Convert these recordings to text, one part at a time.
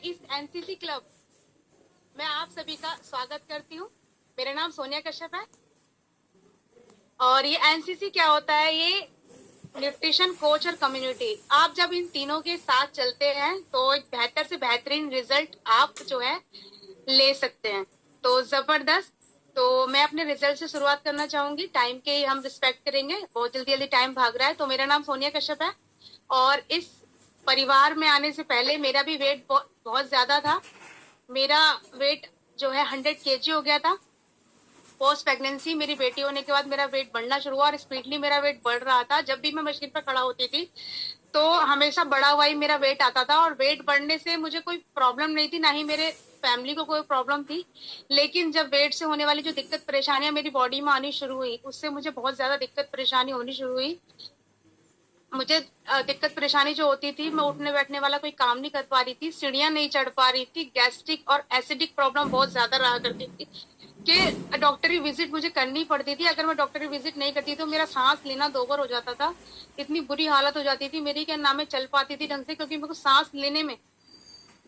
इस NCC club में आप सभी का स्वागत करती हूँ। मेरा नाम सोनिया कश्यप है और ये एनसीसी क्या होता है? ये न्यूट्रिशन कोच और कम्युनिटी। आप जब इन तीनों के साथ चलते हैं तो एक बेहतर से बेहतरीन रिजल्ट आप जो है ले सकते हैं। तो जबरदस्त। तो मैं अपने रिजल्ट से शुरुआत करना चाहूंगी। टाइम के हम रिस्पेक्ट करेंगे, बहुत जल्दी जल्दी टाइम भाग रहा है। तो मेरा नाम सोनिया कश्यप है और इस परिवार में आने से पहले मेरा भी वेट बहुत ज्यादा था। मेरा वेट जो है 100 kg हो गया था। पोस्ट प्रेगनेंसी मेरी बेटी होने के बाद मेरा वेट बढ़ना शुरू हुआ और स्पीडली मेरा वेट बढ़ रहा था। जब भी मैं मशीन पर खड़ा होती थी तो हमेशा बढ़ा हुआ ही मेरा वेट आता था और वेट बढ़ने से मुझे कोई प्रॉब्लम नहीं थी, ना ही मेरे फैमिली को कोई प्रॉब्लम थी। लेकिन जब वेट से होने वाली जो दिक्कत परेशानियां मेरी बॉडी में आनी शुरू हुई, उससे मुझे बहुत ज्यादा दिक्कत परेशानी होनी शुरू हुई। मुझे दिक्कत परेशानी जो होती थी, मैं उठने बैठने वाला कोई काम नहीं कर पा रही थी, सीढ़ियां नहीं चढ़ पा रही थी, गैस्ट्रिक और एसिडिक प्रॉब्लम बहुत ज्यादा रहा करती थी कि डॉक्टरी विजिट मुझे करनी पड़ती थी। अगर मैं डॉक्टरी विजिट नहीं करती तो मेरा सांस लेना दोबर हो जाता था। इतनी बुरी हालत हो जाती थी मेरी कि ना मैं चल पाती थी ढंग से, क्योंकि मेरे को सांस लेने में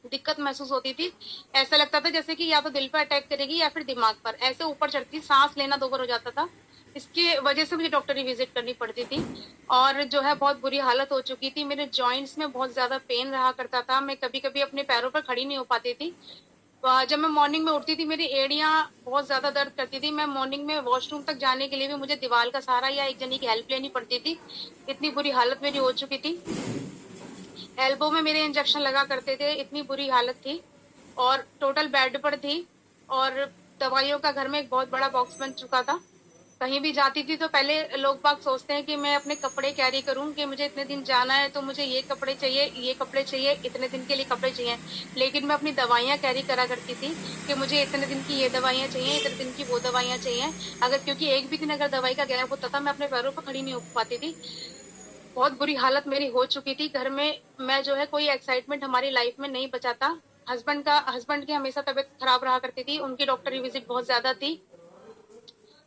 दिक्कत महसूस होती थी। ऐसा लगता था जैसे कि या तो दिल पर अटैक करेगी या फिर दिमाग पर, ऐसे ऊपर चढ़ती, सांस लेना दोबर हो जाता था। इसकी वजह से मुझे डॉक्टरी विजिट करनी पड़ती थी और जो है बहुत बुरी हालत हो चुकी थी। मेरे जॉइंट्स में बहुत ज्यादा पेन रहा करता था। मैं कभी कभी अपने पैरों पर खड़ी नहीं हो पाती थी। जब मैं मॉर्निंग में उठती थी मेरी एड़ियां बहुत ज्यादा दर्द करती थी। मैं मॉर्निंग में वॉशरूम तक जाने के लिए भी मुझे दीवार का सहारा या एक जनी की हेल्प लेनी पड़ती थी। इतनी बुरी हालत मेरी हो चुकी थी। एल्बो में मेरे इंजेक्शन लगा करते थे, इतनी बुरी हालत थी और टोटल बेड पर थी। और दवाइयों का घर में एक बहुत बड़ा बॉक्स बन चुका था। कहीं भी जाती थी तो पहले लोग बाग सोचते हैं कि मैं अपने कपड़े कैरी करूं, कि मुझे इतने दिन जाना है तो मुझे ये कपड़े चाहिए, ये कपड़े चाहिए, इतने दिन के लिए कपड़े चाहिए। लेकिन मैं अपनी दवाइयां कैरी करा करती थी कि मुझे इतने दिन की ये दवाइयां चाहिए, इतने दिन की वो दवाइयां चाहिए। अगर क्योंकि एक भी दिन अगर दवाई का गैप होता था मैं अपने पैरों पर खड़ी नहीं हो पाती थी। बहुत बुरी हालत मेरी हो चुकी थी घर में। मैं जो है कोई एक्साइटमेंट हमारी लाइफ में नहीं बचा था। हस्बैंड की हमेशा तबीयत खराब रहा करती थी, उनकी डॉक्टरी विजिट बहुत ज्यादा थी।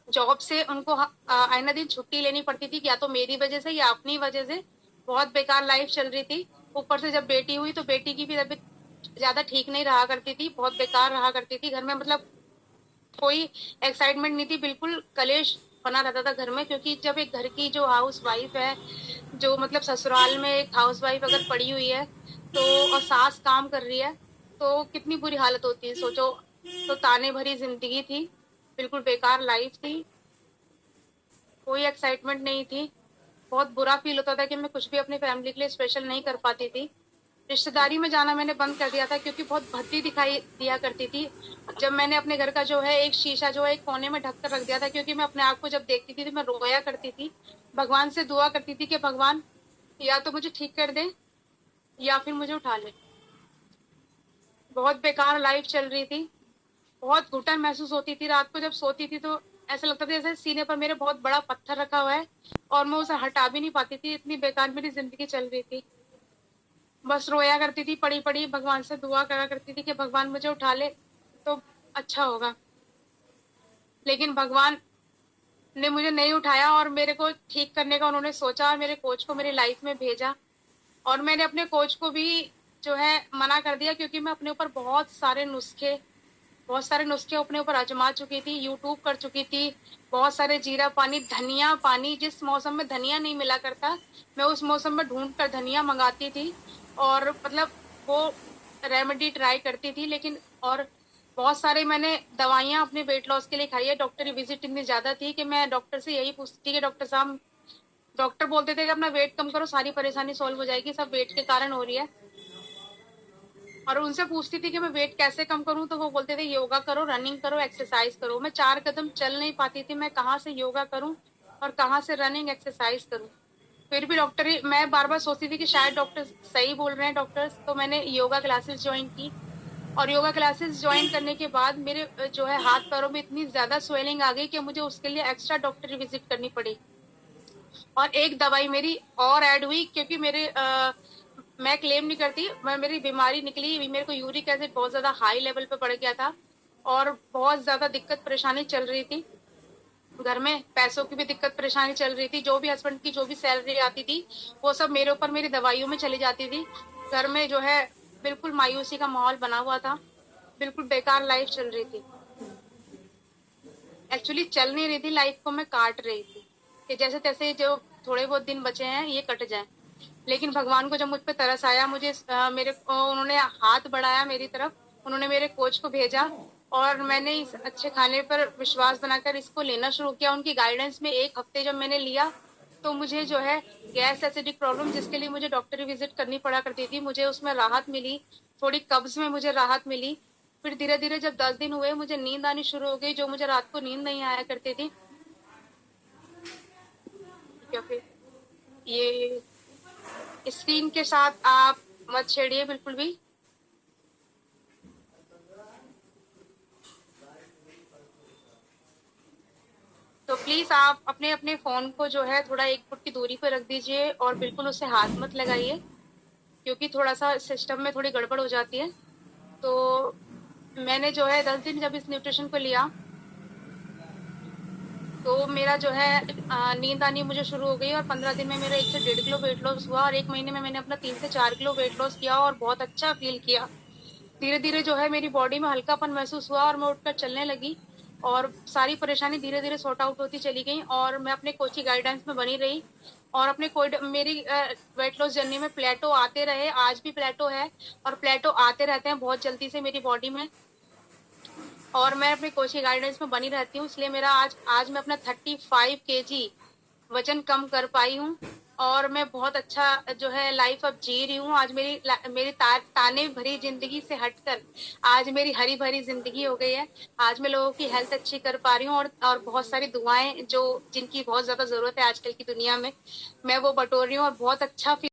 जॉब से उनको आईना दिन छुट्टी लेनी पड़ती थी, या तो मेरी वजह से या अपनी वजह से। बहुत बेकार लाइफ चल रही थी। ऊपर से जब बेटी हुई तो बेटी की भी तबीयत ज्यादा ठीक नहीं रहा करती थी, बहुत बेकार रहा करती थी घर में। मतलब कोई एक्साइटमेंट नहीं थी, बिल्कुल कलेश बना रहता था घर में। क्योंकि जब एक घर की जो हाउस वाइफ है, जो मतलब ससुराल में एक हाउस वाइफ अगर पड़ी हुई है तो, और सास काम कर रही है, तो कितनी बुरी हालत होती है सोचो। तो ताने भरी जिंदगी थी, बिल्कुल बेकार लाइफ थी, कोई एक्साइटमेंट नहीं थी। बहुत बुरा फील होता था कि मैं कुछ भी अपनी फैमिली के लिए स्पेशल नहीं कर पाती थी। रिश्तेदारी में जाना मैंने बंद कर दिया था क्योंकि बहुत भद्दी दिखाई दिया करती थी। जब मैंने अपने घर का जो है एक शीशा जो है एक कोने में ढक कर रख दिया था, क्योंकि मैं अपने आप को जब देखती थी तो मैं रोया करती थी। भगवान से दुआ करती थी कि भगवान या तो मुझे ठीक कर दे या फिर मुझे उठा ले। बहुत बेकार लाइफ चल रही थी। बहुत घुटन महसूस होती थी रात को जब सोती थी तो ऐसा लगता था जैसे सीने पर मेरे बहुत बड़ा पत्थर रखा हुआ है और मैं उसे हटा भी नहीं पाती थी। इतनी बेकार मेरी जिंदगी चल रही थी। बस रोया करती थी, पड़ी पड़ी भगवान से दुआ करा करती थी कि भगवान मुझे उठा ले तो अच्छा होगा। लेकिन भगवान ने मुझे नहीं उठाया और मेरे को ठीक करने का उन्होंने सोचा और मेरे कोच को मेरी लाइफ में भेजा। और मैंने अपने कोच को भी जो है मना कर दिया, क्योंकि मैं अपने ऊपर बहुत सारे नुस्खे अपने ऊपर आजमा चुकी थी, यूट्यूब कर चुकी थी। बहुत सारे जीरा पानी, धनिया पानी, जिस मौसम में धनिया नहीं मिला करता मैं उस मौसम में ढूंढ कर धनिया मंगाती थी और मतलब वो रेमेडी ट्राई करती थी। लेकिन और बहुत सारे मैंने दवाइयां अपने वेट लॉस के लिए खाई है। डॉक्टरी विजिट इतनी ज्यादा थी कि मैं डॉक्टर से यही पूछती थी कि डॉक्टर साहब, डॉक्टर बोलते थे कि अपना वेट कम करो, सारी परेशानी सॉल्व हो जाएगी, सब वेट के कारण हो रही है। और उनसे पूछती थी कि मैं वेट कैसे कम करूं, तो वो बोलते थे योगा करो, रनिंग करो, एक्सरसाइज करो। मैं 4 कदम चल नहीं पाती थी, मैं कहाँ से योगा करूं और कहाँ से रनिंग एक्सरसाइज करूं। फिर भी मैं बार बार सोचती थी कि शायद डॉक्टर सही बोल रहे हैं डॉक्टर्स। तो मैंने योगा क्लासेस ज्वाइन की और योगा क्लासेस ज्वाइन करने के बाद मेरे जो है हाथ पैरों में इतनी ज्यादा स्वेलिंग आ गई कि मुझे उसके लिए एक्स्ट्रा डॉक्टरी विजिट करनी पड़ी। और एक दवाई मेरी और ऐड हुई, क्योंकि मैं क्लेम नहीं करती, मेरी बीमारी निकली, मेरे को यूरिक एसिड बहुत ज्यादा हाई लेवल पे बढ़ गया था और बहुत ज्यादा दिक्कत परेशानी चल रही थी। घर में पैसों की भी दिक्कत परेशानी चल रही थी। जो भी हस्बैंड की जो भी सैलरी आती थी वो सब मेरे ऊपर मेरी दवाइयों में चली जाती थी। घर में जो है बिल्कुल मायूसी का माहौल बना हुआ था, बिल्कुल बेकार लाइफ चल रही थी। एक्चुअली चल नहीं रही थी, लाइफ को मैं काट रही थी कि जैसे तैसे जो थोड़े बहुत दिन बचे हैं ये कट जाएं। लेकिन भगवान को जब मुझ पे तरस आया, मुझे उन्होंने हाथ बढ़ाया मेरी तरफ, उन्होंने मेरे कोच को भेजा और मैंने इस अच्छे खाने पर विश्वास बनाकर इसको लेना शुरू किया। उनकी गाइडेंस में 1 हफ्ते जब मैंने लिया तो मुझे जो है गैस एसिडिक प्रॉब्लम, जिसके लिए मुझे डॉक्टरी विजिट करनी पड़ा करती थी, मुझे उसमें राहत मिली। थोड़ी कब्ज में मुझे राहत मिली। फिर धीरे धीरे जब 10 दिन हुए मुझे नींद आनी शुरू हो गई, जो मुझे रात को नींद नहीं आया करती थी। क्योंकि ये स्क्रीन के साथ आप मत छेड़िए बिल्कुल भी। तो प्लीज आप अपने अपने फोन को जो है थोड़ा 1 फुट की दूरी पर रख दीजिए और बिल्कुल उसे हाथ मत लगाइए, क्योंकि थोड़ा सा सिस्टम में थोड़ी गड़बड़ हो जाती है। तो मैंने जो है 10 दिन जब इस न्यूट्रिशन को लिया तो मेरा जो है नींद आनी मुझे शुरू हो गई और 15 दिन में मेरा 1 से 1.5 किलो वेट लॉस हुआ और 1 महीने में मैंने अपना 3 से 4 किलो वेट लॉस किया और बहुत अच्छा फील किया। धीरे धीरे जो है मेरी बॉडी में हल्कापन महसूस हुआ और मैं उठकर चलने लगी और सारी परेशानी धीरे धीरे सॉर्ट आउट होती चली गई और मैं अपने कोच की गाइडेंस में बनी रही और मेरी वेट लॉस जर्नी में प्लेटो आते रहे। आज भी प्लेटो है और प्लेटो आते रहते हैं बहुत जल्दी से मेरी बॉडी में, और मैं अपने कोच की गाइडेंस में बनी रहती हूँ। इसलिए मेरा आज मैं अपना 35 kg वजन कम कर पाई हूँ और मैं बहुत अच्छा जो है लाइफ अब जी रही हूँ। आज मेरी ताने भरी जिंदगी से हटकर आज मेरी हरी भरी जिंदगी हो गई है। आज मैं लोगों की हेल्थ अच्छी कर पा रही हूँ और बहुत सारी दुआएं जो जिनकी बहुत ज्यादा जरूरत है आजकल की दुनिया में, मैं वो बटोर रही हूँ और बहुत अच्छा